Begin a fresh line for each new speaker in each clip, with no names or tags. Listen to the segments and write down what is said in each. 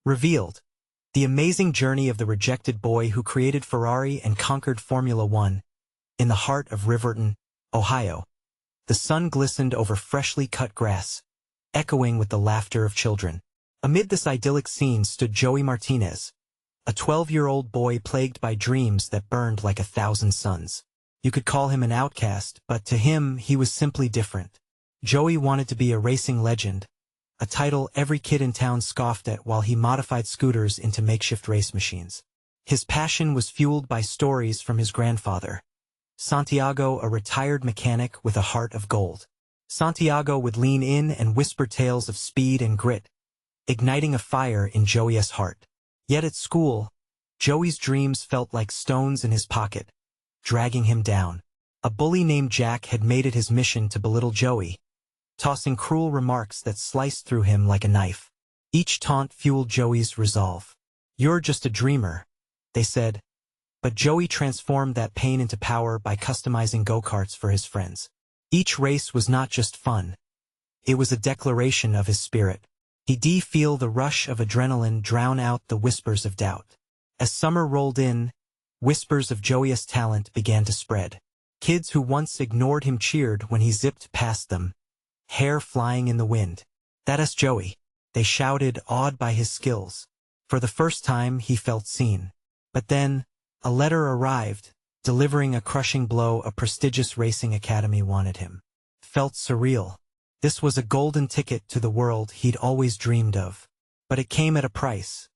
Revealed. The amazing journey of the rejected boy who created Ferrari and conquered Formula One. In the heart of Riverton, Ohio. The sun glistened over freshly cut grass, echoing with the laughter of children. Amid this idyllic scene stood Joey Martinez, a 12-year-old boy plagued by dreams that burned like 1,000 suns. You could call him an outcast, but to him, he was simply different. Joey wanted to be a racing legend, a title every kid in town scoffed at while he modified scooters into makeshift race machines. His passion was fueled by stories from his grandfather, Santiago, a retired mechanic with a heart of gold. Santiago would lean in and whisper tales of speed and grit, igniting a fire in Joey's heart. Yet at school, Joey's dreams felt like stones in his pocket, dragging him down. A bully named Jack had made it his mission to belittle Joey, tossing cruel remarks that sliced through him like a knife. Each taunt fueled Joey's resolve. "You're just a dreamer," they said. But Joey transformed that pain into power by customizing go-karts for his friends. Each race was not just fun. It was a declaration of his spirit. He'd feel the rush of adrenaline drown out the whispers of doubt. As summer rolled in, whispers of Joey's talent began to spread. Kids who once ignored him cheered when he zipped past them, hair flying in the wind. "That's Joey," they shouted, awed by his skills. For the first time, he felt seen. But then, a letter arrived, delivering a crushing blow. A prestigious racing academy wanted him. Felt surreal. This was a golden ticket to the world he'd always dreamed of. But it came at a price,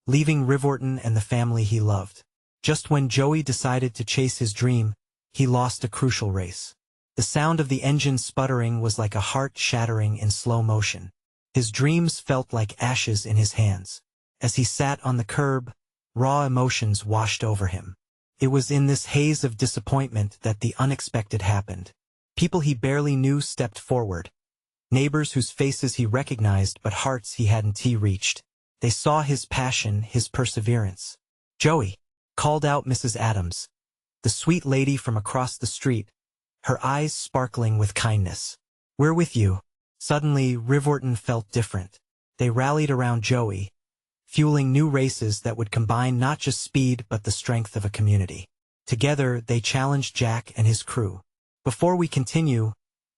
leaving Riverton and the family he loved. Just when Joey decided to chase his dream, he lost a crucial race. The sound of the engine sputtering was like a heart shattering in slow motion. His dreams felt like ashes in his hands. As he sat on the curb, raw emotions washed over him. It was in this haze of disappointment that the unexpected happened. People he barely knew stepped forward. Neighbors whose faces he recognized but hearts he hadn't reached. They saw his passion, his perseverance. "Joey," called out Mrs. Adams, the sweet lady from across the street, her eyes sparkling with kindness. "We're with you." Suddenly, Riverton felt different. They rallied around Joey, fueling new races that would combine not just speed but the strength of a community. Together, they challenged Jack and his crew. Before we continue,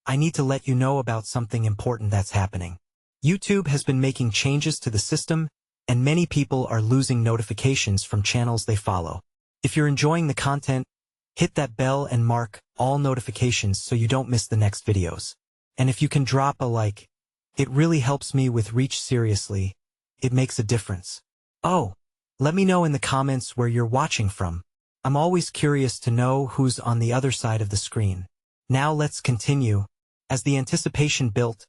I need to let you know about something important that's happening. YouTube has been making changes to the system, and many people are losing notifications from channels they follow. If you're enjoying the content, hit that bell and mark all notifications so you don't miss the next videos. And if you can drop a like, it really helps me with reach. Seriously, it makes a difference. Oh, let me know in the comments where you're watching from. I'm always curious to know who's on the other side of the screen. Now let's continue. As the anticipation built,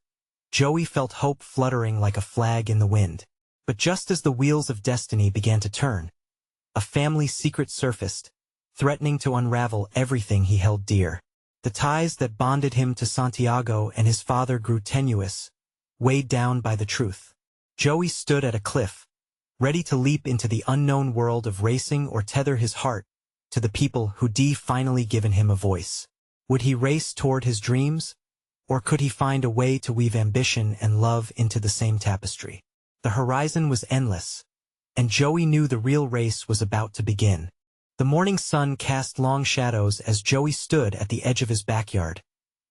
Joey felt hope fluttering like a flag in the wind. But just as the wheels of destiny began to turn, a family secret surfaced, threatening to unravel everything he held dear. The ties that bonded him to Santiago and his father grew tenuous, weighed down by the truth. Joey stood at a cliff, ready to leap into the unknown world of racing or tether his heart to the people who'd finally given him a voice. Would he race toward his dreams? Or could he find a way to weave ambition and love into the same tapestry? The horizon was endless, and Joey knew the real race was about to begin. The morning sun cast long shadows as Joey stood at the edge of his backyard,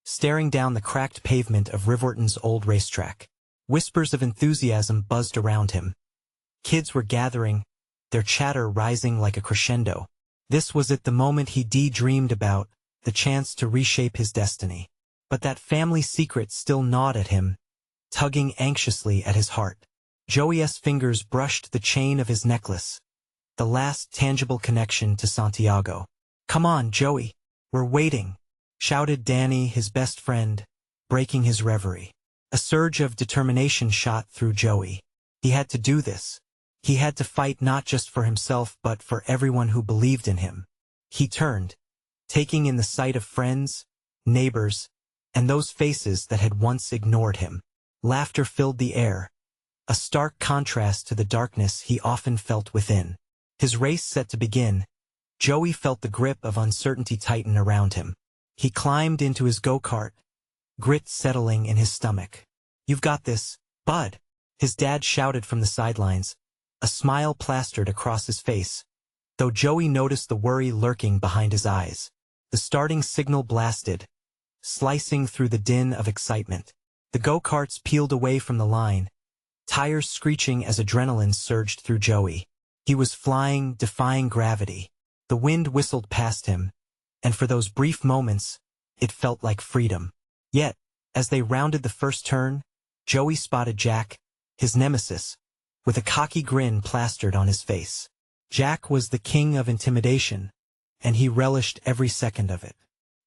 staring down the cracked pavement of Riverton's old racetrack. Whispers of enthusiasm buzzed around him. Kids were gathering, their chatter rising like a crescendo. This was it, the moment he'd dreamed about, the chance to reshape his destiny. But that family secret still gnawed at him, tugging anxiously at his heart. Joey's fingers brushed the chain of his necklace, the last tangible connection to Santiago. "Come on, Joey, we're waiting," shouted Danny, his best friend, breaking his reverie. A surge of determination shot through Joey. He had to do this. He had to fight not just for himself but for everyone who believed in him. He turned, taking in the sight of friends, neighbors, and those faces that had once ignored him. Laughter filled the air, a stark contrast to the darkness he often felt within. His race set to begin, Joey felt the grip of uncertainty tighten around him. He climbed into his go-kart, grit settling in his stomach. "You've got this, bud," his dad shouted from the sidelines, a smile plastered across his face, though Joey noticed the worry lurking behind his eyes. The starting signal blasted, slicing through the din of excitement. The go-karts peeled away from the line, tires screeching as adrenaline surged through Joey. He was flying, defying gravity. The wind whistled past him, and for those brief moments, it felt like freedom. Yet, as they rounded the first turn, Joey spotted Jack, his nemesis, with a cocky grin plastered on his face. Jack was the king of intimidation, and he relished every second of it.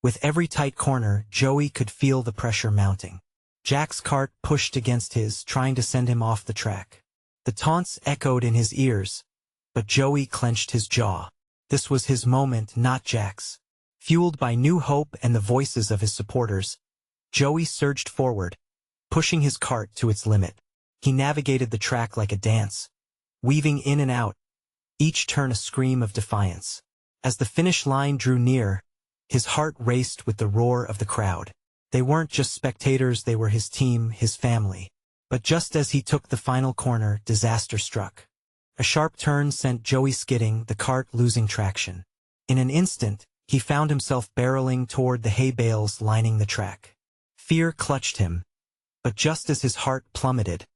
With every tight corner, Joey could feel the pressure mounting. Jack's cart pushed against his, trying to send him off the track. The taunts echoed in his ears, but Joey clenched his jaw. This was his moment, not Jack's. Fueled by new hope and the voices of his supporters, Joey surged forward, pushing his cart to its limit. He navigated the track like a dance, weaving in and out, each turn a scream of defiance. As the finish line drew near, his heart raced with the roar of the crowd. They weren't just spectators, they were his team, his family. But just as he took the final corner, disaster struck. A sharp turn sent Joey skidding, the cart losing traction. In an instant, he found himself barreling toward the hay bales lining the track. Fear clutched him, but just as his heart plummeted,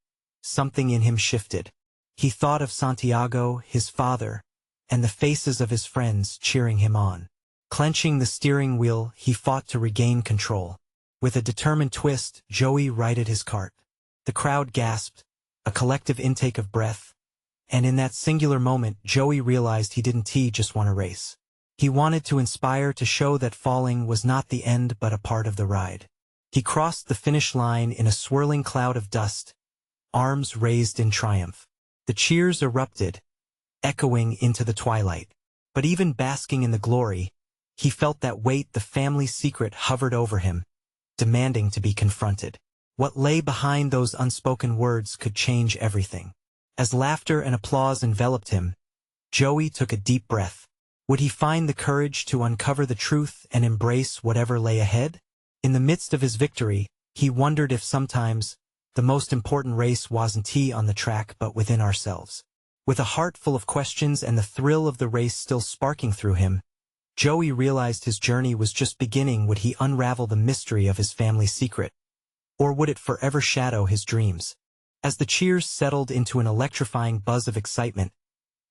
something in him shifted. He thought of Santiago, his father, and the faces of his friends cheering him on. Clenching the steering wheel, he fought to regain control. With a determined twist, Joey righted his cart. The crowd gasped, a collective intake of breath, and in that singular moment, Joey realized he didn't just want a race. He wanted to inspire, to show that falling was not the end but a part of the ride. He crossed the finish line in a swirling cloud of dust, arms raised in triumph. The cheers erupted, echoing into the twilight. But even basking in the glory, he felt that weight, the family secret, hovered over him, demanding to be confronted. What lay behind those unspoken words could change everything. As laughter and applause enveloped him, Joey took a deep breath. Would he find the courage to uncover the truth and embrace whatever lay ahead? In the midst of his victory, he wondered if sometimes the most important race wasn't on the track but within ourselves. With a heart full of questions and the thrill of the race still sparking through him, Joey realized his journey was just beginning. Would he unravel the mystery of his family's secret? Or would it forever shadow his dreams? As the cheers settled into an electrifying buzz of excitement,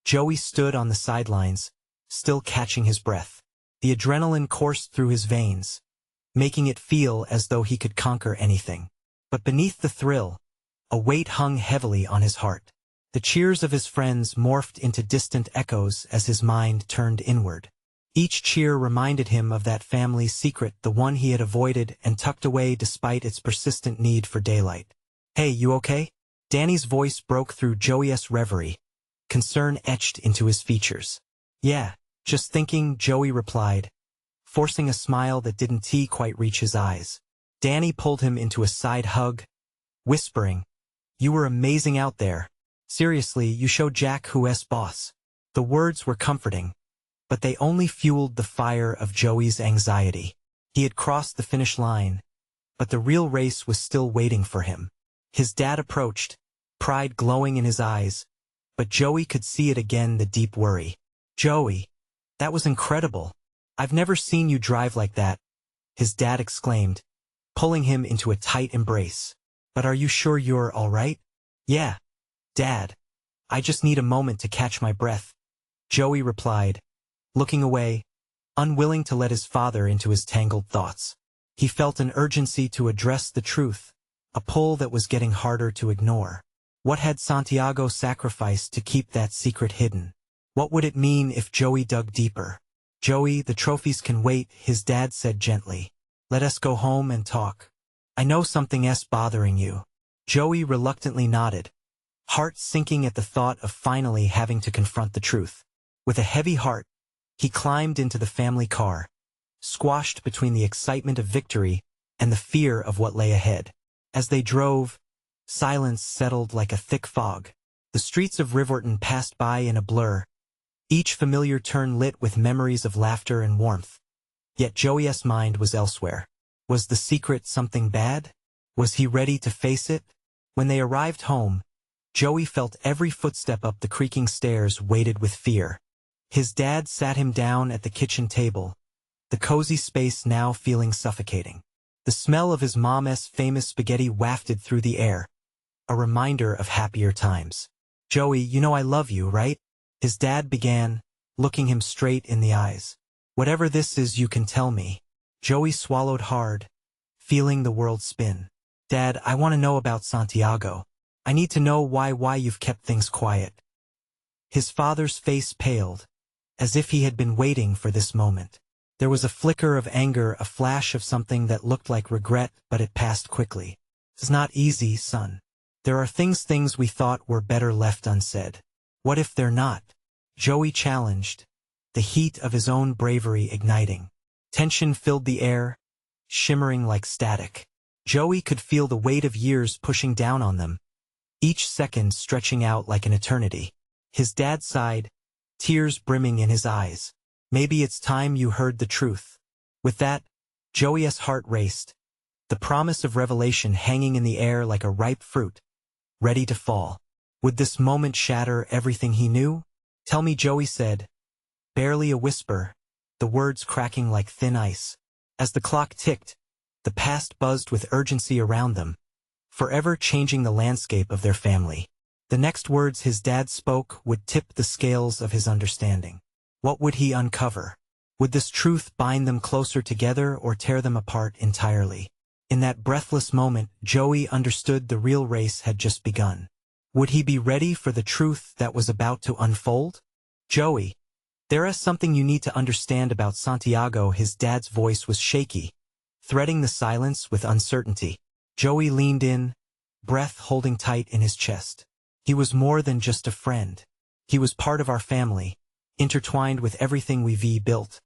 Joey stood on the sidelines, still catching his breath. The adrenaline coursed through his veins, making it feel as though he could conquer anything. But beneath the thrill, a weight hung heavily on his heart. The cheers of his friends morphed into distant echoes as his mind turned inward. Each cheer reminded him of that family's secret, the one he had avoided and tucked away despite its persistent need for daylight. "Hey, you okay?" Danny's voice broke through Joey's reverie, concern etched into his features. "Yeah, just thinking," Joey replied, forcing a smile that didn't quite reach his eyes. Danny pulled him into a side hug, whispering, "You were amazing out there. Seriously, you showed Jack who's boss." The words were comforting, but they only fueled the fire of Joey's anxiety. He had crossed the finish line, but the real race was still waiting for him. His dad approached, pride glowing in his eyes, but Joey could see it again, the deep worry. "Joey, that was incredible. I've never seen you drive like that," his dad exclaimed, pulling him into a tight embrace. "But are you sure you're all right?" "Yeah, Dad. I just need a moment to catch my breath," Joey replied, looking away, unwilling to let his father into his tangled thoughts. He felt an urgency to address the truth, a pull that was getting harder to ignore. What had Santiago sacrificed to keep that secret hidden? What would it mean if Joey dug deeper? "Joey, the trophies can wait," his dad said gently. "Let us go home and talk. I know something's bothering you." Joey reluctantly nodded, heart sinking at the thought of finally having to confront the truth. With a heavy heart, he climbed into the family car, squashed between the excitement of victory and the fear of what lay ahead. As they drove, silence settled like a thick fog. The streets of Riverton passed by in a blur, each familiar turn lit with memories of laughter and warmth. Yet Joey's mind was elsewhere. Was the secret something bad? Was he ready to face it? When they arrived home, Joey felt every footstep up the creaking stairs weighted with fear. His dad sat him down at the kitchen table, the cozy space now feeling suffocating. The smell of his mom's famous spaghetti wafted through the air, a reminder of happier times. "Joey, you know I love you, right?" his dad began, looking him straight in the eyes. "Whatever this is, you can tell me." Joey swallowed hard, feeling the world spin. "Dad, I want to know about Santiago. I need to know why you've kept things quiet." His father's face paled, as if he had been waiting for this moment. There was a flicker of anger, a flash of something that looked like regret, but it passed quickly. "It's not easy, son. There are things we thought were better left unsaid." "What if they're not?" Joey challenged, the heat of his own bravery igniting. Tension filled the air, shimmering like static. Joey could feel the weight of years pushing down on them, each second stretching out like an eternity. His dad sighed, tears brimming in his eyes. "Maybe it's time you heard the truth." With that, Joey's heart raced, the promise of revelation hanging in the air like a ripe fruit, ready to fall. Would this moment shatter everything he knew? "Tell me," Joey said, barely a whisper, the words cracking like thin ice. As the clock ticked, the past buzzed with urgency around them, forever changing the landscape of their family. The next words his dad spoke would tip the scales of his understanding. What would he uncover? Would this truth bind them closer together or tear them apart entirely? In that breathless moment, Joey understood the real race had just begun. Would he be ready for the truth that was about to unfold? "Joey, there is something you need to understand about Santiago." His dad's voice was shaky, threading the silence with uncertainty. Joey leaned in, breath holding tight in his chest. He was more than just a friend. He was part of our family, intertwined with everything we've built.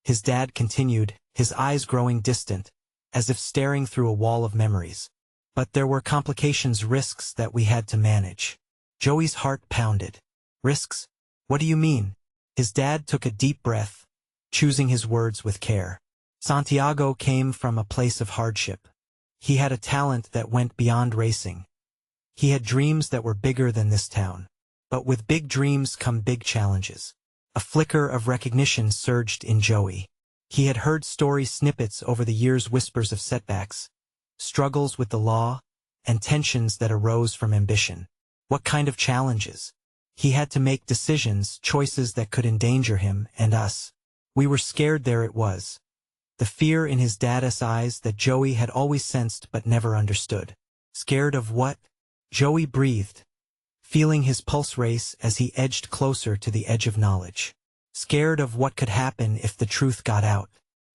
His dad continued, his eyes growing distant, as if staring through a wall of memories. "But there were complications, risks that we had to manage." Joey's heart pounded. "Risks? What do you mean?" His dad took a deep breath, choosing his words with care. "Santiago came from a place of hardship. He had a talent that went beyond racing. He had dreams that were bigger than this town. But with big dreams come big challenges." A flicker of recognition surged in Joey. He had heard story snippets over the years, whispers of setbacks, struggles with the law, and tensions that arose from ambition. What kind of challenges? He had to make decisions, choices that could endanger him and us. We were scared. There it was, the fear in his dad's eyes that Joey had always sensed but never understood. "Scared of what?" Joey breathed, feeling his pulse race as he edged closer to the edge of knowledge. "Scared of what could happen if the truth got out.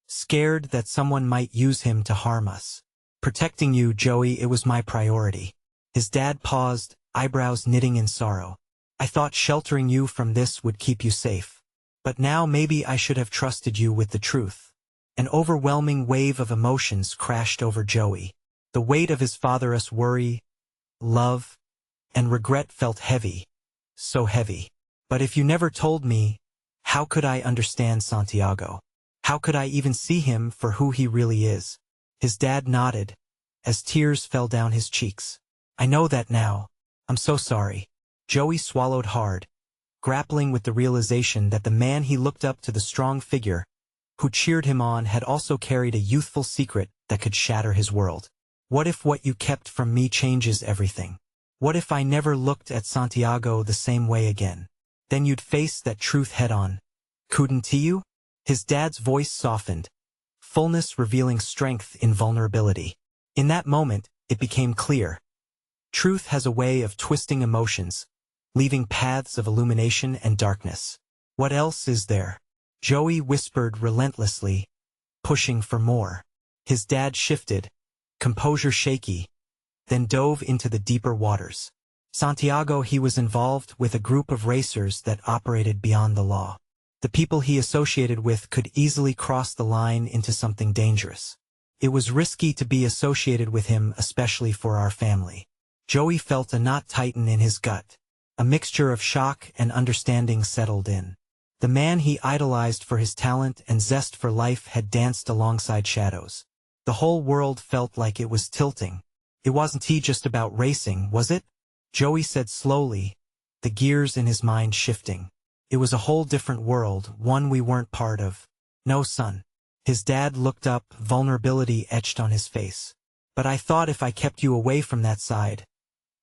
Scared that someone might use him to harm us. Protecting you, Joey, it was my priority." His dad paused, eyebrows knitting in sorrow. "I thought sheltering you from this would keep you safe. But now maybe I should have trusted you with the truth." An overwhelming wave of emotions crashed over Joey. The weight of his father's worry, love, and regret felt heavy, so heavy. "But if you never told me, how could I understand Santiago? How could I even see him for who he really is?" His dad nodded, as tears fell down his cheeks. "I know that now. I'm so sorry." Joey swallowed hard, grappling with the realization that the man he looked up to, the strong figure who cheered him on, had also carried a youthful secret that could shatter his world. "What if what you kept from me changes everything? What if I never looked at Santiago the same way again? Then you'd face that truth head-on, couldn't you?" His dad's voice softened, fullness revealing strength in vulnerability. In that moment, it became clear. Truth has a way of twisting emotions, leaving paths of illumination and darkness. "What else is there?" Joey whispered relentlessly, pushing for more. His dad shifted, composure shaky, then dove into the deeper waters. "Santiago, he was involved with a group of racers that operated beyond the law. The people he associated with could easily cross the line into something dangerous. It was risky to be associated with him, especially for our family." Joey felt a knot tighten in his gut. A mixture of shock and understanding settled in. The man he idolized for his talent and zest for life had danced alongside shadows. The whole world felt like it was tilting. It wasn't just about racing, was it? Joey said slowly, the gears in his mind shifting. It was a whole different world, one we weren't part of. No, son. His dad looked up, vulnerability etched on his face. But I thought if I kept you away from that side,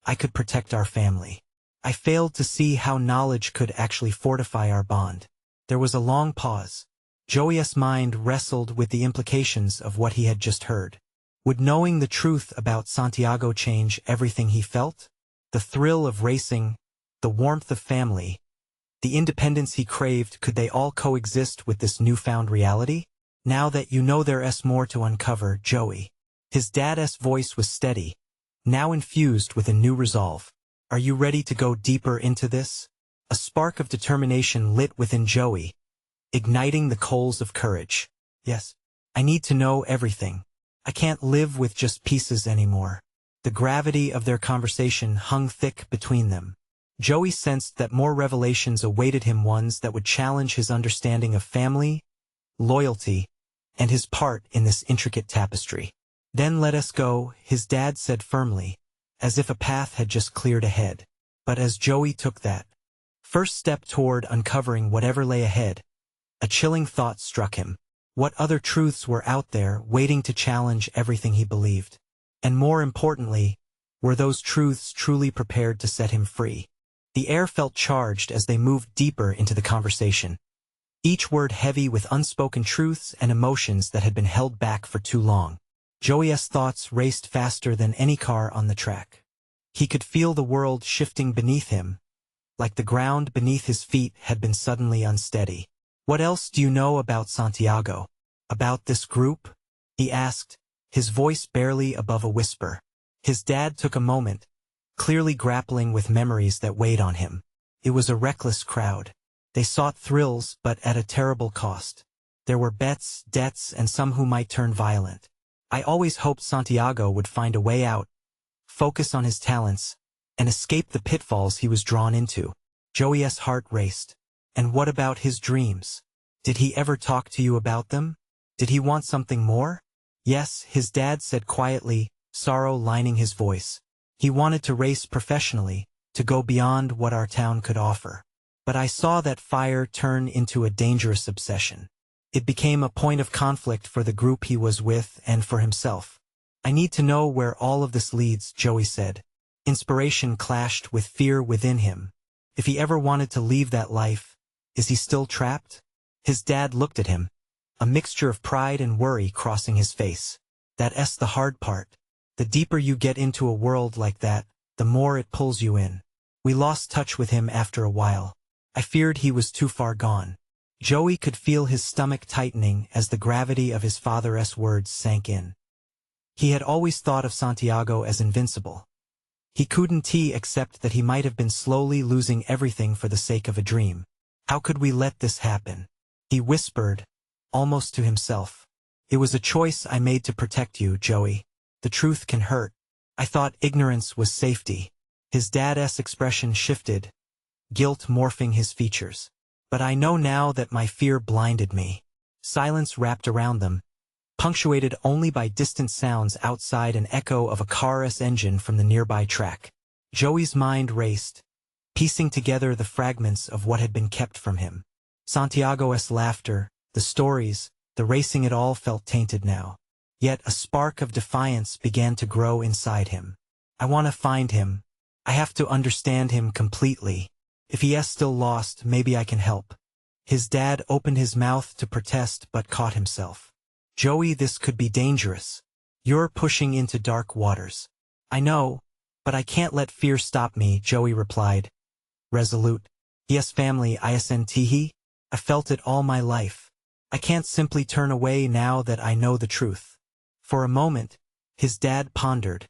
I could protect our family. I failed to see how knowledge could actually fortify our bond. There was a long pause. Joey's mind wrestled with the implications of what he had just heard. Would knowing the truth about Santiago change everything he felt? The thrill of racing, the warmth of family, the independence he craved, could they all coexist with this newfound reality? Now that you know there's more to uncover, Joey. His dad's voice was steady, now infused with a new resolve. Are you ready to go deeper into this? A spark of determination lit within Joey, igniting the coals of courage. Yes, I need to know everything. I can't live with just pieces anymore. The gravity of their conversation hung thick between them. Joey sensed that more revelations awaited him, ones that would challenge his understanding of family, loyalty, and his part in this intricate tapestry. Then let us go, his dad said firmly, as if a path had just cleared ahead. But as Joey took that first step toward uncovering whatever lay ahead, a chilling thought struck him. What other truths were out there waiting to challenge everything he believed? And more importantly, were those truths truly prepared to set him free? The air felt charged as they moved deeper into the conversation, each word heavy with unspoken truths and emotions that had been held back for too long. Joey's thoughts raced faster than any car on the track. He could feel the world shifting beneath him, like the ground beneath his feet had been suddenly unsteady. What else do you know about Santiago? About this group? He asked, his voice barely above a whisper. His dad took a moment, clearly grappling with memories that weighed on him. It was a reckless crowd. They sought thrills, but at a terrible cost. There were bets, debts, and some who might turn violent. I always hoped Santiago would find a way out, focus on his talents, and escape the pitfalls he was drawn into. Joey's heart raced. And what about his dreams? Did he ever talk to you about them? Did he want something more? Yes, his dad said quietly, sorrow lining his voice. He wanted to race professionally, to go beyond what our town could offer. But I saw that fire turn into a dangerous obsession. It became a point of conflict for the group he was with and for himself. I need to know where all of this leads, Joey said. Inspiration clashed with fear within him. If he ever wanted to leave that life, is he still trapped? His dad looked at him, a mixture of pride and worry crossing his face. That's the hard part. The deeper you get into a world like that, the more it pulls you in. We lost touch with him after a while. I feared he was too far gone. Joey could feel his stomach tightening as the gravity of his father's words sank in. He had always thought of Santiago as invincible. He couldn't accept that he might have been slowly losing everything for the sake of a dream. How could we let this happen? He whispered, almost to himself. It was a choice I made to protect you, Joey. The truth can hurt. I thought ignorance was safety. His dad's expression shifted, guilt morphing his features. But I know now that my fear blinded me. Silence wrapped around them, punctuated only by distant sounds outside and echo of a car's engine from the nearby track. Joey's mind raced, piecing together the fragments of what had been kept from him. Santiago's laughter, the stories, the racing, it all felt tainted now. Yet a spark of defiance began to grow inside him. I want to find him. I have to understand him completely. If he is still lost, maybe I can help. His dad opened his mouth to protest but caught himself. Joey, this could be dangerous. You're pushing into dark waters. I know, but I can't let fear stop me, Joey replied. Resolute. Yes, family, isn't. I felt it all my life. I can't simply turn away now that I know the truth. For a moment, his dad pondered,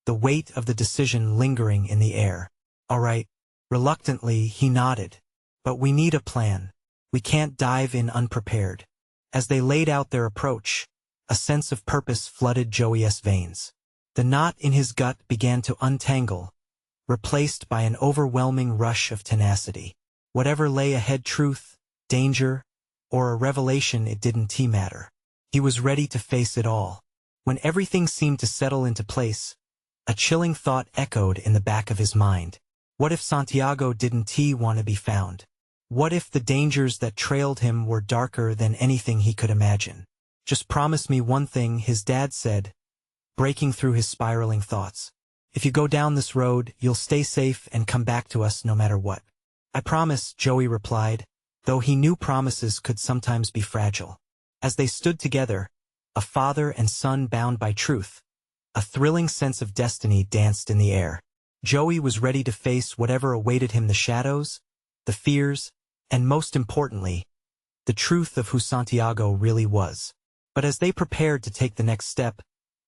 the weight of the decision lingering in the air. All right. Reluctantly, he nodded. But we need a plan. We can't dive in unprepared. As they laid out their approach, a sense of purpose flooded Joey's veins. The knot in his gut began to untangle, replaced by an overwhelming rush of tenacity. Whatever lay ahead, truth, danger, or a revelation, it didn't matter. He was ready to face it all. When everything seemed to settle into place, A chilling thought echoed in the back of his mind. What if Santiago didn't want to be found? What if the dangers that trailed him were darker than anything he could imagine? Just promise me one thing, his dad said, breaking through his spiraling thoughts. If you go down this road, you'll stay safe and come back to us no matter what. I promise, Joey replied, though he knew promises could sometimes be fragile. As they stood together, a father and son bound by truth, a thrilling sense of destiny danced in the air. Joey was ready to face whatever awaited him, the shadows, the fears, and most importantly, the truth of who Santiago really was. But as they prepared to take the next step,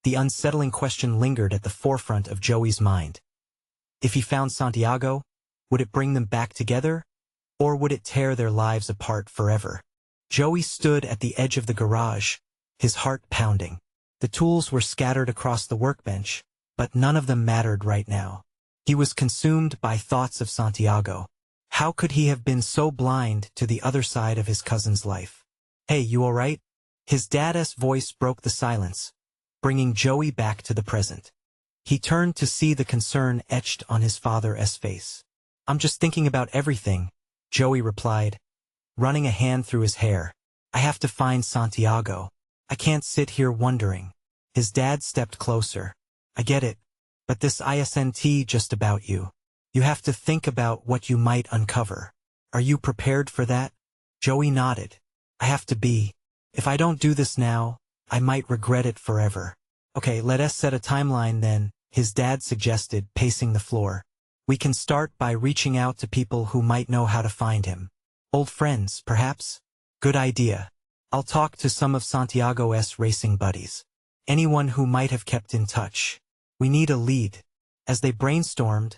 the unsettling question lingered at the forefront of Joey's mind. If he found Santiago, would it bring them back together, or would it tear their lives apart forever? Joey stood at the edge of the garage, his heart pounding. The tools were scattered across the workbench, but none of them mattered right now. He was consumed by thoughts of Santiago. How could he have been so blind to the other side of his cousin's life? Hey, you all right? His dad's voice broke the silence, bringing Joey back to the present. He turned to see the concern etched on his father's face. I'm just thinking about everything, Joey replied, running a hand through his hair. I have to find Santiago. I can't sit here wondering. His dad stepped closer. I get it, but this isn't just about you. You have to think about what you might uncover. Are you prepared for that? Joey nodded. I have to be. If I don't do this now, I might regret it forever. Okay, let us set a timeline then, his dad suggested, pacing the floor. We can start by reaching out to people who might know how to find him. Old friends, perhaps? Good idea. I'll talk to some of Santiago's racing buddies. Anyone who might have kept in touch. We need a lead. As they brainstormed,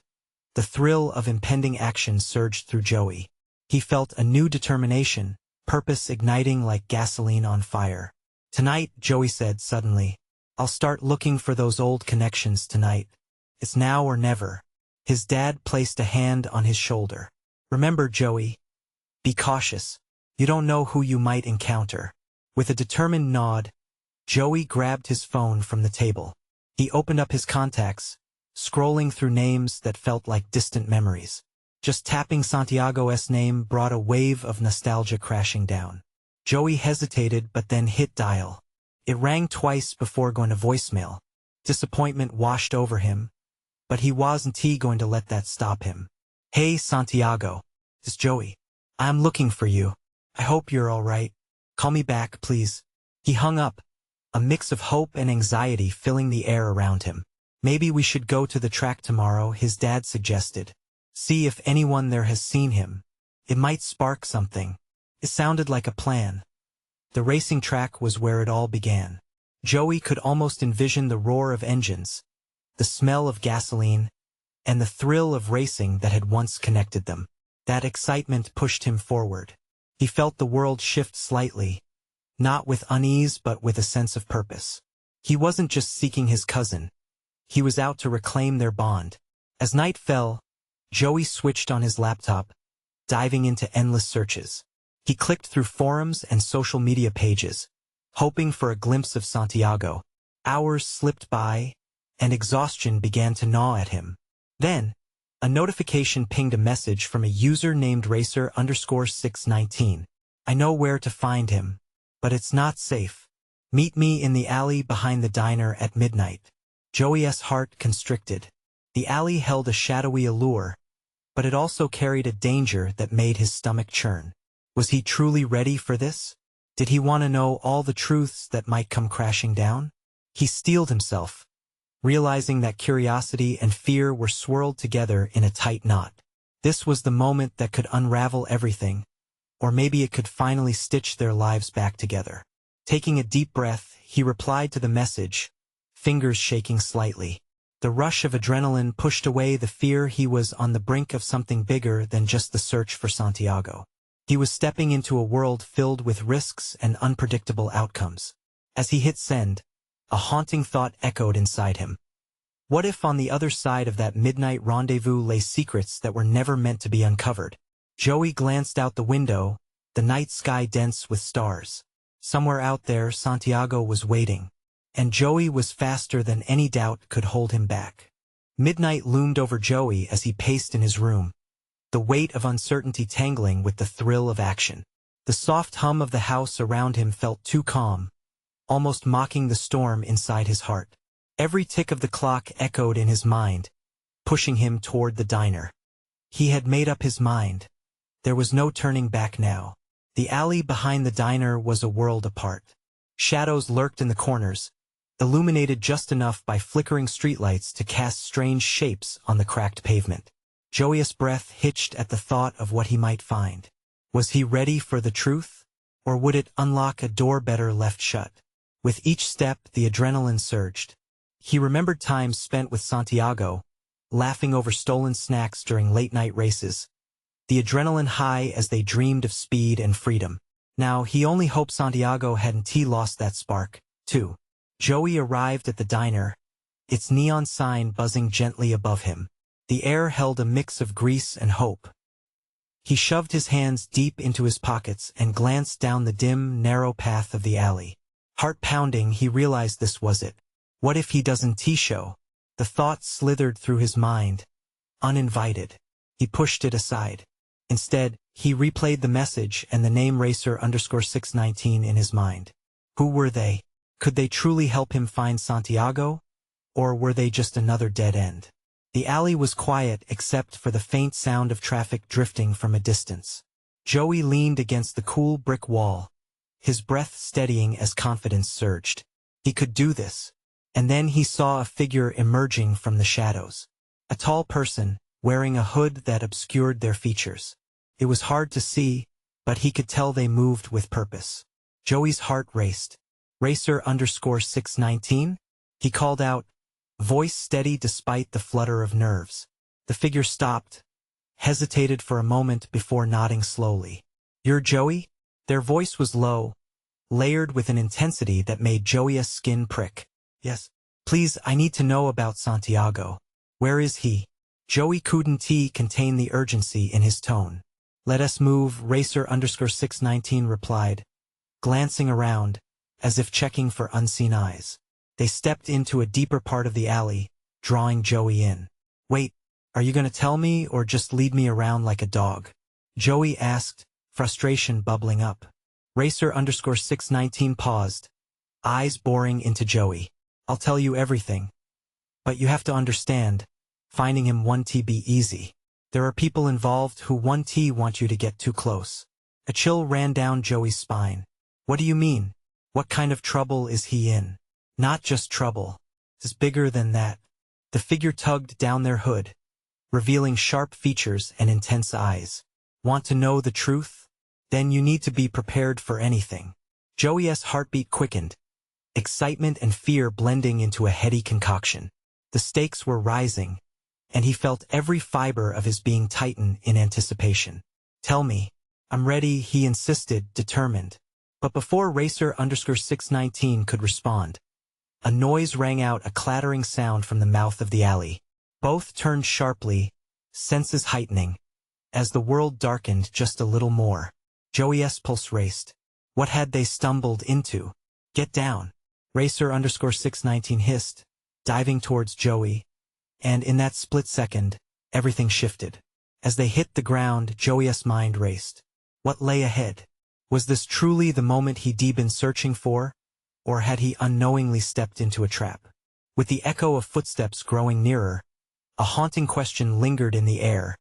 the thrill of impending action surged through Joey. He felt a new determination, purpose igniting like gasoline on fire. Tonight, Joey said suddenly, I'll start looking for those old connections tonight. It's now or never. His dad placed a hand on his shoulder. Remember, Joey, be cautious. You don't know who you might encounter. With a determined nod, Joey grabbed his phone from the table. He opened up his contacts, scrolling through names that felt like distant memories. Just tapping Santiago's name brought a wave of nostalgia crashing down. Joey hesitated but then hit dial. It rang twice before going to voicemail. Disappointment washed over him, but he wasn't going to let that stop him. Hey, Santiago. It's Joey. I'm looking for you. I hope you're all right. Call me back, please. He hung up, a mix of hope and anxiety filling the air around him. Maybe we should go to the track tomorrow, his dad suggested. See if anyone there has seen him. It might spark something. It sounded like a plan. The racing track was where it all began. Joey could almost envision the roar of engines, the smell of gasoline, and the thrill of racing that had once connected them. That excitement pushed him forward. He felt the world shift slightly, not with unease but with a sense of purpose. He wasn't just seeking his cousin. He was out to reclaim their bond. As night fell, Joey switched on his laptop, diving into endless searches. He clicked through forums and social media pages, hoping for a glimpse of Santiago. Hours slipped by, and exhaustion began to gnaw at him. Then, a notification pinged a message from a user named Racer_619. I know where to find him, but it's not safe. Meet me in the alley behind the diner at midnight. Joey's heart constricted. The alley held a shadowy allure, but it also carried a danger that made his stomach churn. Was he truly ready for this? Did he want to know all the truths that might come crashing down? He steeled himself, realizing that curiosity and fear were swirled together in a tight knot. This was the moment that could unravel everything, or maybe it could finally stitch their lives back together. Taking a deep breath, he replied to the message, fingers shaking slightly. The rush of adrenaline pushed away the fear. He was on the brink of something bigger than just the search for Santiago. He was stepping into a world filled with risks and unpredictable outcomes. As he hit send, a haunting thought echoed inside him. What if on the other side of that midnight rendezvous lay secrets that were never meant to be uncovered? Joey glanced out the window, the night sky dense with stars. Somewhere out there, Santiago was waiting, and Joey was faster than any doubt could hold him back. Midnight loomed over Joey as he paced in his room, the weight of uncertainty tangling with the thrill of action. The soft hum of the house around him felt too calm, almost mocking the storm inside his heart. Every tick of the clock echoed in his mind, pushing him toward the diner. He had made up his mind. There was no turning back now. The alley behind the diner was a world apart. Shadows lurked in the corners, illuminated just enough by flickering streetlights to cast strange shapes on the cracked pavement. Joey's breath hitched at the thought of what he might find. Was he ready for the truth, or would it unlock a door better left shut? With each step, the adrenaline surged. He remembered times spent with Santiago, laughing over stolen snacks during late-night races, the adrenaline high as they dreamed of speed and freedom. Now, he only hoped Santiago hadn't lost that spark, too. Joey arrived at the diner, its neon sign buzzing gently above him. The air held a mix of grease and hope. He shoved his hands deep into his pockets and glanced down the dim, narrow path of the alley. Heart pounding, he realized this was it. What if he doesn't show? The thought slithered through his mind, uninvited. He pushed it aside. Instead, he replayed the message and the name Racer_619 in his mind. Who were they? Could they truly help him find Santiago? Or were they just another dead end? The alley was quiet except for the faint sound of traffic drifting from a distance. Joey leaned against the cool brick wall, his breath steadying as confidence surged. He could do this. And then he saw a figure emerging from the shadows. A tall person, wearing a hood that obscured their features. It was hard to see, but he could tell they moved with purpose. Joey's heart raced. Racer_619? He called out, voice steady despite the flutter of nerves. The figure stopped, hesitated for a moment before nodding slowly. You're Joey? Their voice was low, layered with an intensity that made Joey's skin prick. Yes. Please, I need to know about Santiago. Where is he? Joey couldn't contain the urgency in his tone. Let us move, Racer_619 replied, glancing around, as if checking for unseen eyes. They stepped into a deeper part of the alley, drawing Joey in. Wait, are you going to tell me or just lead me around like a dog? Joey asked, frustration bubbling up. Racer_619 paused, eyes boring into Joey. I'll tell you everything. But you have to understand, finding him won't be easy. There are people involved who won't want you to get too close. A chill ran down Joey's spine. What do you mean? What kind of trouble is he in? Not just trouble. It's bigger than that. The figure tugged down their hood, revealing sharp features and intense eyes. Want to know the truth? Then you need to be prepared for anything. Joey's heartbeat quickened, excitement and fear blending into a heady concoction. The stakes were rising, and he felt every fiber of his being tighten in anticipation. Tell me. I'm ready, he insisted, determined. But before Racer_619 could respond, a noise rang out, a clattering sound from the mouth of the alley. Both turned sharply, senses heightening, as the world darkened just a little more. Joey's pulse raced. What had they stumbled into? Get down. Racer_619 hissed, diving towards Joey, and in that split second, everything shifted. As they hit the ground, Joey's mind raced. What lay ahead? Was this truly the moment he'd been searching for, or had he unknowingly stepped into a trap? With the echo of footsteps growing nearer, a haunting question lingered in the air.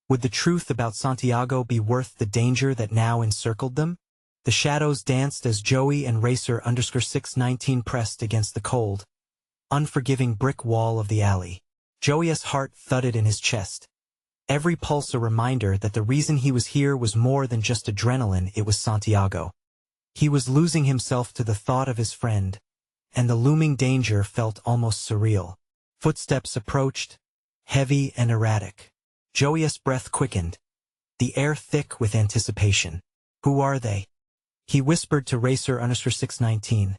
Would the truth about Santiago be worth the danger that now encircled them? The shadows danced as Joey and Racer_619 pressed against the cold, unforgiving brick wall of the alley. Joey's heart thudded in his chest. Every pulse a reminder that the reason he was here was more than just adrenaline, it was Santiago. He was losing himself to the thought of his friend, and the looming danger felt almost surreal. Footsteps approached, heavy and erratic. Joey's breath quickened, the air thick with anticipation. Who are they? He whispered to Racer_619,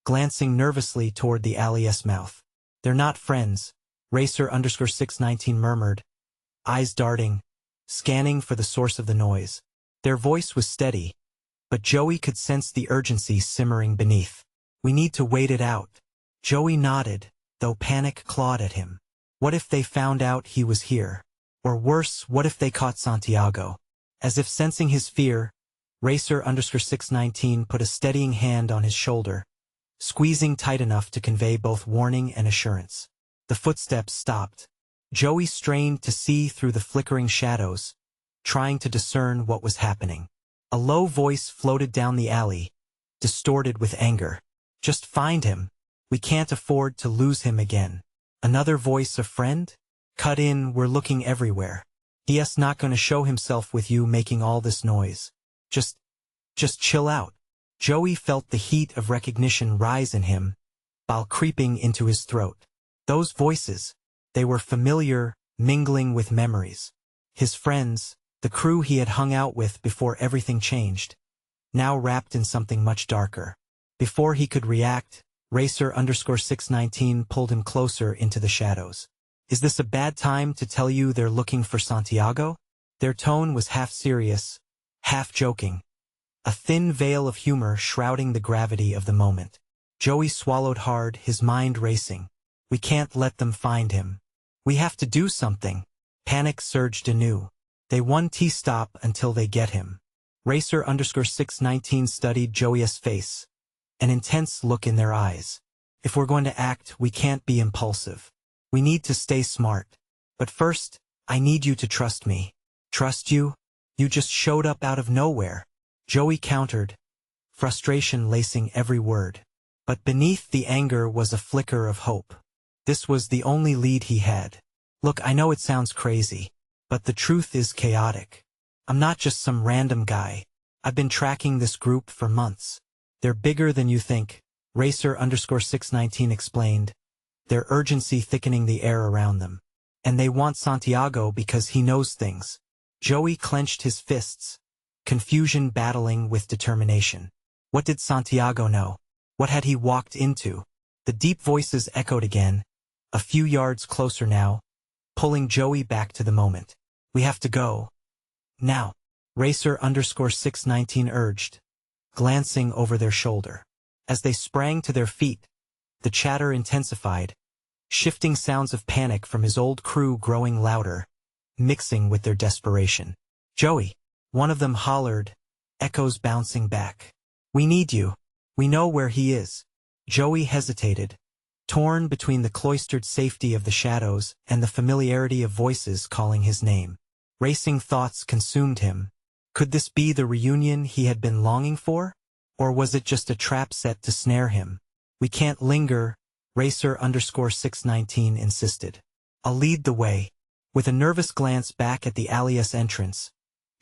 glancing nervously toward the alley's mouth. They're not friends, Racer_619 murmured, eyes darting, scanning for the source of the noise. Their voice was steady, but Joey could sense the urgency simmering beneath. We need to wait it out. Joey nodded, though panic clawed at him. What if they found out he was here? Or worse, what if they caught Santiago? As if sensing his fear, Racer_619 put a steadying hand on his shoulder, squeezing tight enough to convey both warning and assurance. The footsteps stopped. Joey strained to see through the flickering shadows, trying to discern what was happening. A low voice floated down the alley, distorted with anger. "Just find him. We can't afford to lose him again." Another voice, "A friend? Cut in, we're looking everywhere. He's not gonna show himself with you making all this noise. Just chill out." Joey felt the heat of recognition rise in him, while creeping into his throat. Those voices, they were familiar, mingling with memories. His friends, the crew he had hung out with before everything changed, now wrapped in something much darker. Before he could react, Racer_619 pulled him closer into the shadows. "Is this a bad time to tell you they're looking for Santiago?" Their tone was half serious, half joking, a thin veil of humor shrouding the gravity of the moment. Joey swallowed hard, his mind racing. "We can't let them find him. We have to do something." Panic surged anew. "They won't stop until they get him." Racer_619 studied Joey's face, an intense look in their eyes. "If we're going to act, we can't be impulsive. We need to stay smart. But first, I need you to trust me." "Trust you? You just showed up out of nowhere," Joey countered, frustration lacing every word. But beneath the anger was a flicker of hope. This was the only lead he had. "Look, I know it sounds crazy, but the truth is chaotic. I'm not just some random guy. I've been tracking this group for months. They're bigger than you think," Racer_619 explained, their urgency thickening the air around them. "And they want Santiago because he knows things." Joey clenched his fists, confusion battling with determination. What did Santiago know? What had he walked into? The deep voices echoed again, a few yards closer now, pulling Joey back to the moment. "We have to go. Now," Racer_619 urged, glancing over their shoulder. As they sprang to their feet, the chatter intensified, shifting sounds of panic from his old crew growing louder, mixing with their desperation. "Joey!" one of them hollered, echoes bouncing back. "We need you. We know where he is." Joey hesitated, torn between the cloistered safety of the shadows and the familiarity of voices calling his name. Racing thoughts consumed him. Could this be the reunion he had been longing for? Or was it just a trap set to snare him? "We can't linger," Racer_619 insisted. "I'll lead the way." With a nervous glance back at the alley's entrance,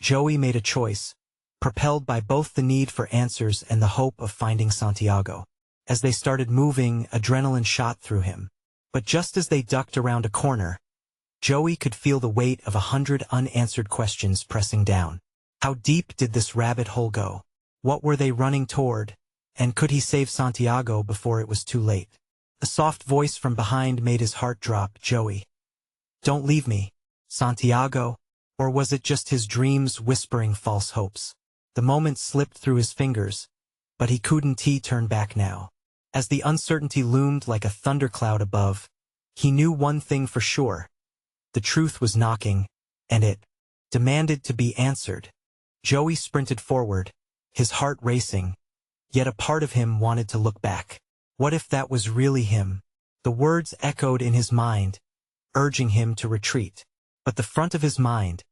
Joey made a choice, propelled by both the need for answers and the hope of finding Santiago. As they started moving, adrenaline shot through him. But just as they ducked around a corner, Joey could feel the weight of 100 unanswered questions pressing down. How deep did this rabbit hole go? What were they running toward? And could he save Santiago before it was too late? A soft voice from behind made his heart drop. "Joey, don't leave me." Santiago? Or was it just his dreams whispering false hopes? The moment slipped through his fingers, but he couldn't turn back now. As the uncertainty loomed like a thundercloud above, he knew one thing for sure. The truth was knocking, and it demanded to be answered. Joey sprinted forward, his heart racing, yet a part of him wanted to look back. What if that was really him? The words echoed in his mind, urging him to retreat. But the front of his mind,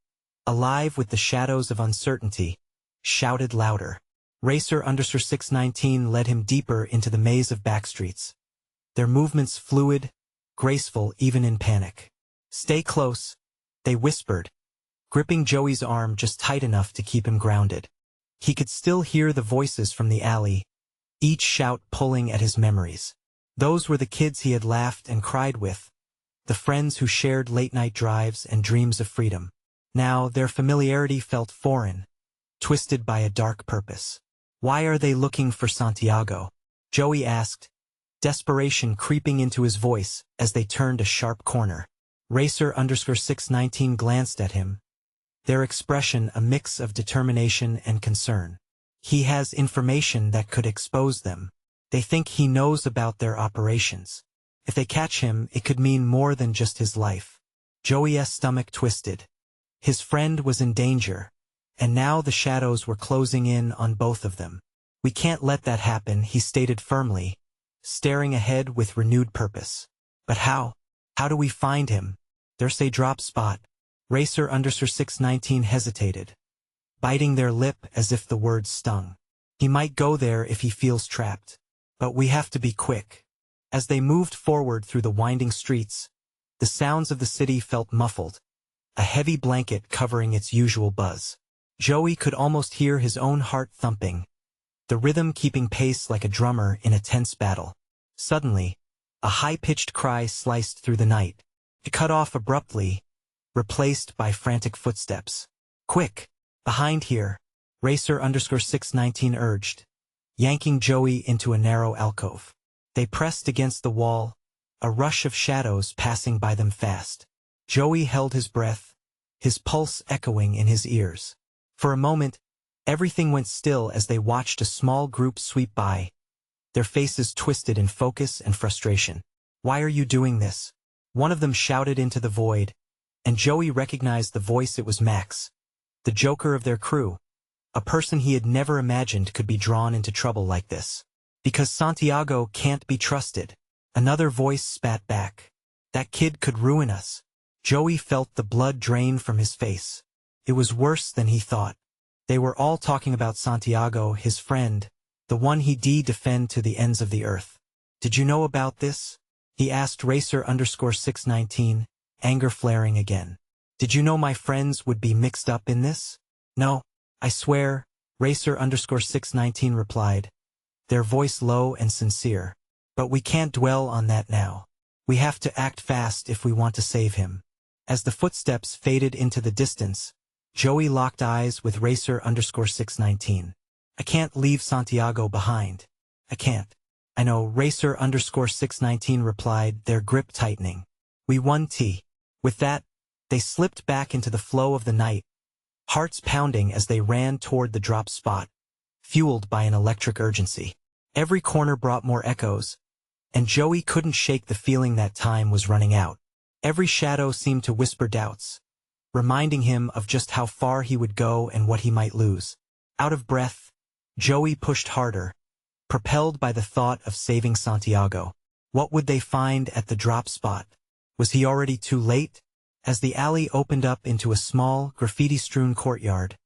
alive with the shadows of uncertainty, shouted louder. Racer_619 led him deeper into the maze of backstreets, their movements fluid, graceful even in panic. "Stay close," they whispered, gripping Joey's arm just tight enough to keep him grounded. He could still hear the voices from the alley, each shout pulling at his memories. Those were the kids he had laughed and cried with, the friends who shared late-night drives and dreams of freedom. Now their familiarity felt foreign, twisted by a dark purpose. "Why are they looking for Santiago?" Joey asked, desperation creeping into his voice as they turned a sharp corner. Racer_619 glanced at him, their expression a mix of determination and concern. "He has information that could expose them. They think he knows about their operations." If they catch him, it could mean more than just his life. Joey's stomach twisted. His friend was in danger, and now the shadows were closing in on both of them. We can't let that happen, he stated firmly, staring ahead with renewed purpose. But how? How do we find him? There's a drop spot. Racer_619 hesitated, biting their lip as if the words stung. He might go there if he feels trapped. But we have to be quick. As they moved forward through the winding streets, the sounds of the city felt muffled, a heavy blanket covering its usual buzz. Joey could almost hear his own heart thumping, the rhythm keeping pace like a drummer in a tense battle. Suddenly, a high-pitched cry sliced through the night. It cut off abruptly, replaced by frantic footsteps. Quick! Behind here, Racer_619 urged, yanking Joey into a narrow alcove. They pressed against the wall, a rush of shadows passing by them fast. Joey held his breath, his pulse echoing in his ears. For a moment, everything went still as they watched a small group sweep by, their faces twisted in focus and frustration. "Why are you doing this?" one of them shouted into the void, and Joey recognized the voice. It was Max, the joker of their crew, a person he had never imagined could be drawn into trouble like this. "Because Santiago can't be trusted," another voice spat back. "That kid could ruin us." Joey felt the blood drain from his face. It was worse than he thought. They were all talking about Santiago, his friend, the one he'd defend to the ends of the earth. "Did you know about this?" he asked Racer_619, anger flaring again. "Did you know my friends would be mixed up in this?" "No, I swear," Racer_619 replied, their voice low and sincere. "But we can't dwell on that now. We have to act fast if we want to save him." As the footsteps faded into the distance, Joey locked eyes with Racer_619. "I can't leave Santiago behind. I can't." "I know," Racer_619 replied, their grip tightening. "We won T." With that, they slipped back into the flow of the night, hearts pounding as they ran toward the drop spot, fueled by an electric urgency. Every corner brought more echoes, and Joey couldn't shake the feeling that time was running out. Every shadow seemed to whisper doubts, reminding him of just how far he would go and what he might lose. Out of breath, Joey pushed harder, propelled by the thought of saving Santiago. What would they find at the drop spot? Was he already too late? As the alley opened up into a small, graffiti-strewn courtyard,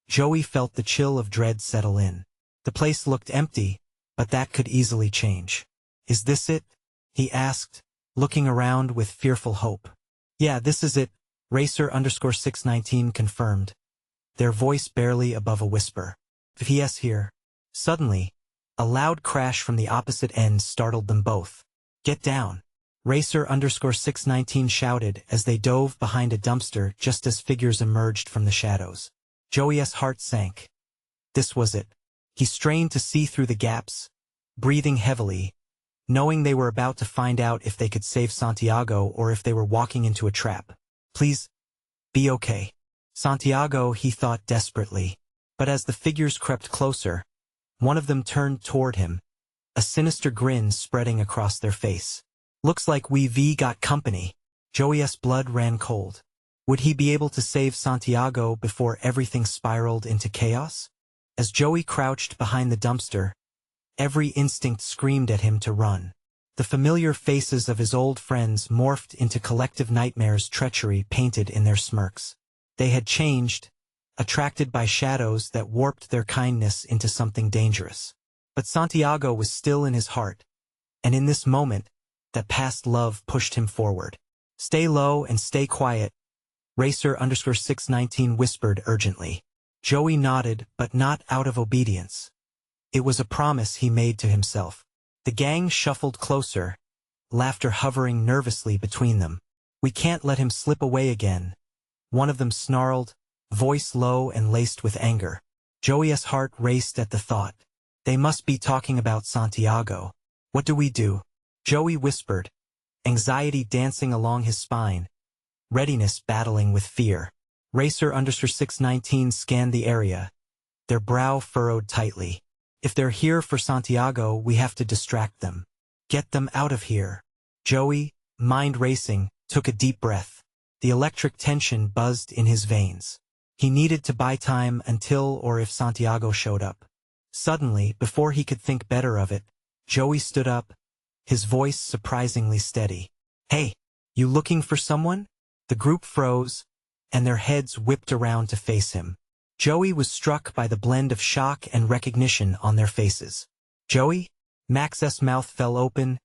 Joey felt the chill of dread settle in. The place looked empty, but that could easily change. "Is this it?" he asked, looking around with fearful hope. "Yeah, this is it," Racer_619 confirmed, their voice barely above a whisper. "Yes, here." Suddenly, a loud crash from the opposite end startled them both. "Get down," Racer_619 shouted as they dove behind a dumpster just as figures emerged from the shadows. Joey's heart sank. This was it. He strained to see through the gaps, breathing heavily, knowing they were about to find out if they could save Santiago or if they were walking into a trap. "Please, be okay. Santiago," he thought desperately. But as the figures crept closer, one of them turned toward him, a sinister grin spreading across their face. "Looks like we've got company." Joey's blood ran cold. Would he be able to save Santiago before everything spiraled into chaos? As Joey crouched behind the dumpster, every instinct screamed at him to run. The familiar faces of his old friends morphed into collective nightmares, treachery painted in their smirks. They had changed, attracted by shadows that warped their kindness into something dangerous. But Santiago was still in his heart, and in this moment, that past love pushed him forward. "Stay low and stay quiet," Racer_619 whispered urgently. Joey nodded, but not out of obedience. It was a promise he made to himself. The gang shuffled closer, laughter hovering nervously between them. "We can't let him slip away again," one of them snarled, voice low and laced with anger. Joey's heart raced at the thought. They must be talking about Santiago. "What do we do?" Joey whispered, anxiety dancing along his spine, readiness battling with fear. Racer_619 scanned the area, their brow furrowed tightly. "If they're here for Santiago, we have to distract them. Get them out of here." Joey, mind racing, took a deep breath. The electric tension buzzed in his veins. He needed to buy time until or if Santiago showed up. Suddenly, before he could think better of it, Joey stood up, his voice surprisingly steady. "Hey, you looking for someone?" The group froze, and their heads whipped around to face him. Joey was struck by the blend of shock and recognition on their faces. "Joey?" Max's mouth fell open,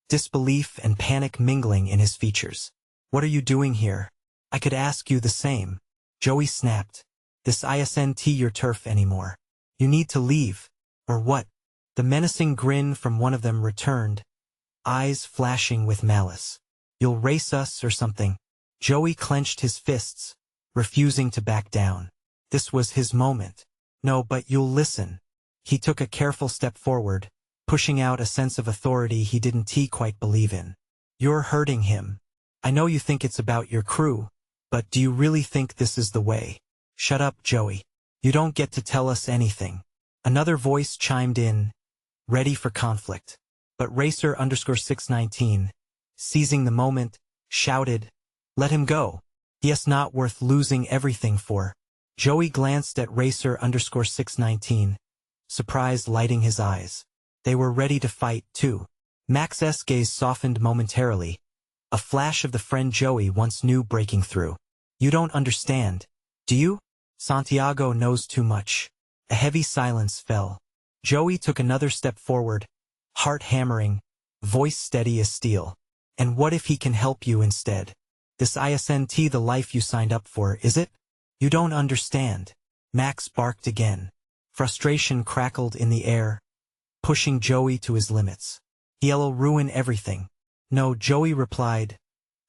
disbelief and panic mingling in his features. "What are you doing here? I could ask you the same." Joey snapped. "This isn't your turf anymore. You need to leave. Or what?" The menacing grin from one of them returned, eyes flashing with malice. "You'll race us or something." Joey clenched his fists, refusing to back down. This was his moment. "No, but you'll listen." He took a careful step forward, pushing out a sense of authority he didn't quite believe in. "You're hurting him. I know you think it's about your crew, but do you really think this is the way?" "Shut up, Joey. You don't get to tell us anything." Another voice chimed in, ready for conflict. But Racer_619, seizing the moment, shouted, "Let him go. He is not worth losing everything for." Joey glanced at Racer_619, surprise lighting his eyes. They were ready to fight, too. Max's gaze softened momentarily, a flash of the friend Joey once knew breaking through. "You don't understand, do you? Santiago knows too much." A heavy silence fell. Joey took another step forward, heart hammering, voice steady as steel. "And what if he can help you instead? This isn't the life you signed up for, is it? You don't understand." Max barked again. Frustration crackled in the air, pushing Joey to his limits. "He'll ruin everything." "No," Joey replied,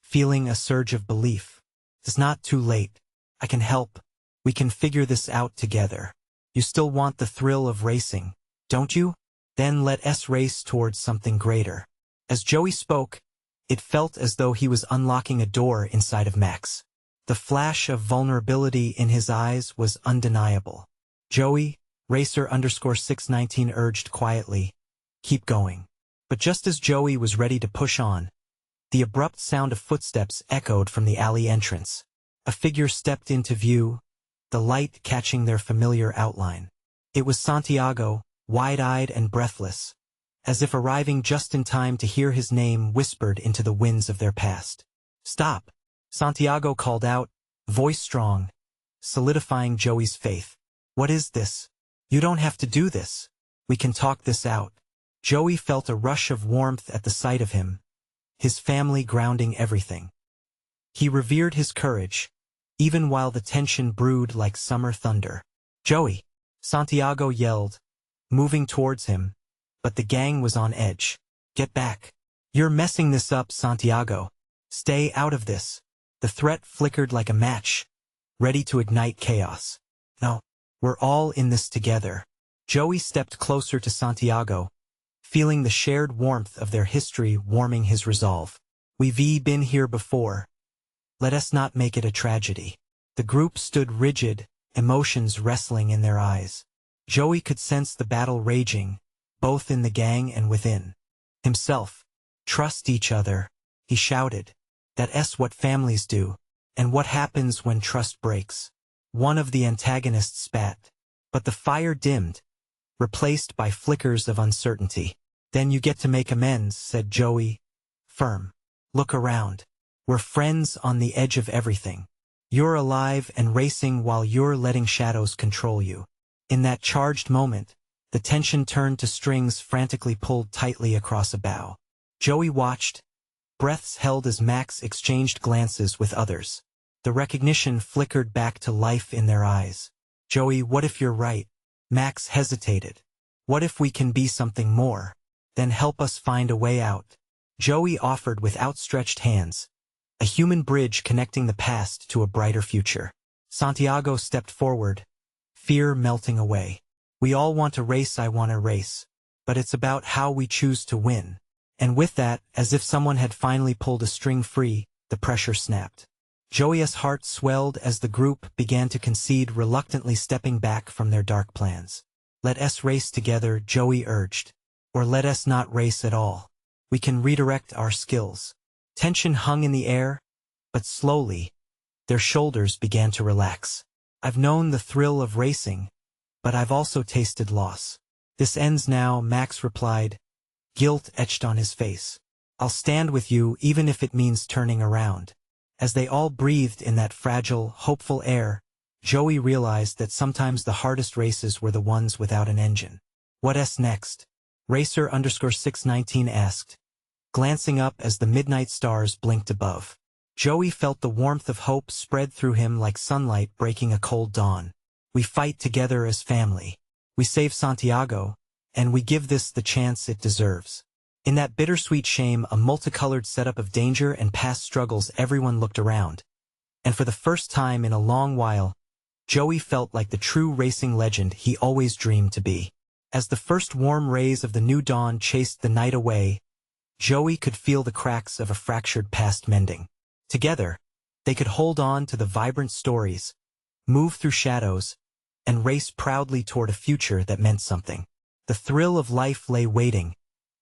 feeling a surge of belief. "It's not too late. I can help. We can figure this out together. You still want the thrill of racing, don't you? Then let us race towards something greater." As Joey spoke, it felt as though he was unlocking a door inside of Max. The flash of vulnerability in his eyes was undeniable. "Joey," Racer_619 urged quietly, "keep going." But just as Joey was ready to push on, the abrupt sound of footsteps echoed from the alley entrance. A figure stepped into view, the light catching their familiar outline. It was Santiago, wide-eyed and breathless, as if arriving just in time to hear his name whispered into the winds of their past. "Stop!" Santiago called out, voice strong, solidifying Joey's faith. "What is this? You don't have to do this. We can talk this out." Joey felt a rush of warmth at the sight of him, his family grounding everything. He revered his courage, even while the tension brewed like summer thunder. "Joey!" Santiago yelled, moving towards him, but the gang was on edge. "Get back. You're messing this up, Santiago. Stay out of this." The threat flickered like a match, ready to ignite chaos. "No, we're all in this together." Joey stepped closer to Santiago, feeling the shared warmth of their history warming his resolve. "We've been here before. Let us not make it a tragedy." The group stood rigid, emotions wrestling in their eyes. Joey could sense the battle raging, both in the gang and within himself. "Trust each other," he shouted. "That's what families do. And what happens when trust breaks?" One of the antagonists spat, but the fire dimmed, replaced by flickers of uncertainty. "Then you get to make amends," said Joey, firm. "Look around. We're friends on the edge of everything. You're alive and racing while you're letting shadows control you." In that charged moment, the tension turned to strings frantically pulled tightly across a bow. Joey watched, breaths held as Max exchanged glances with others. The recognition flickered back to life in their eyes. "Joey, what if you're right?" Max hesitated. "What if we can be something more? Then help us find a way out." Joey offered with outstretched hands, a human bridge connecting the past to a brighter future. Santiago stepped forward, fear melting away. "We all want to race, I want to race. But it's about how we choose to win." And with that, as if someone had finally pulled a string free, the pressure snapped. Joey's heart swelled as the group began to concede, reluctantly stepping back from their dark plans. "Let us race together," Joey urged. "Or let us not race at all." we can redirect our skills. Tension hung in the air, but slowly, their shoulders began to relax. I've known the thrill of racing, but I've also tasted loss. This ends now, Max replied, guilt etched on his face. I'll stand with you even if it means turning around. As they all breathed in that fragile, hopeful air, Joey realized that sometimes the hardest races were the ones without an engine. What's next? Racer_619 asked, glancing up as the midnight stars blinked above. Joey felt the warmth of hope spread through him like sunlight breaking a cold dawn. We fight together as family. We save Santiago, and we give this the chance it deserves. In that bittersweet shame, a multicolored setup of danger and past struggles, everyone looked around. And for the first time in a long while, Joey felt like the true racing legend he always dreamed to be. As the first warm rays of the new dawn chased the night away, Joey could feel the cracks of a fractured past mending. Together, they could hold on to the vibrant stories, move through shadows, and race proudly toward a future that meant something. The thrill of life lay waiting,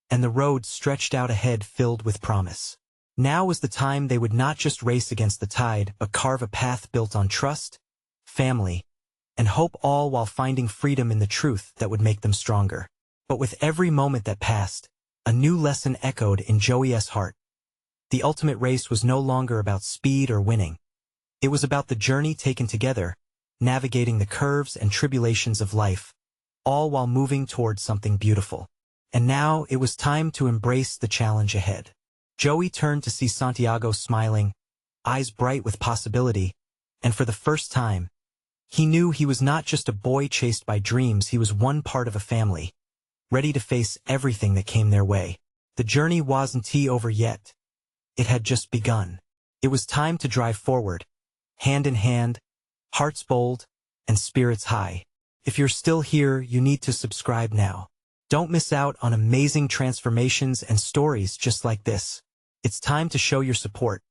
and the road stretched out ahead filled with promise. Now was the time they would not just race against the tide, but carve a path built on trust, family, and hope, all while finding freedom in the truth that would make them stronger. But with every moment that passed, a new lesson echoed in Joey's heart. The ultimate race was no longer about speed or winning. It was about the journey taken together, navigating the curves and tribulations of life, all while moving towards something beautiful. And now it was time to embrace the challenge ahead. Joey turned to see Santiago smiling, eyes bright with possibility, and for the first time, he knew he was not just a boy chased by dreams, he was one part of a family, ready to face everything that came their way. The journey wasn't over yet. It had just begun. It was time to drive forward, hand in hand, hearts bold, and spirits high. If you're still here, you need to subscribe now. Don't miss out on amazing transformations and stories just like this. It's time to show your support.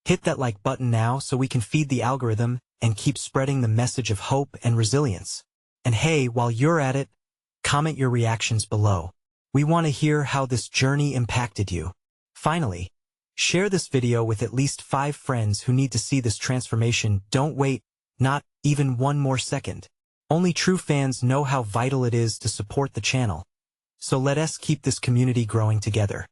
Hit that like button now so we can feed the algorithm and keep spreading the message of hope and resilience. And hey, while you're at it, comment your reactions below. We want to hear how this journey impacted you. Finally, share this video with at least 5 friends who need to see this transformation. Don't wait, not even one more second. Only true fans know how vital it is to support the channel. So let us keep this community growing together.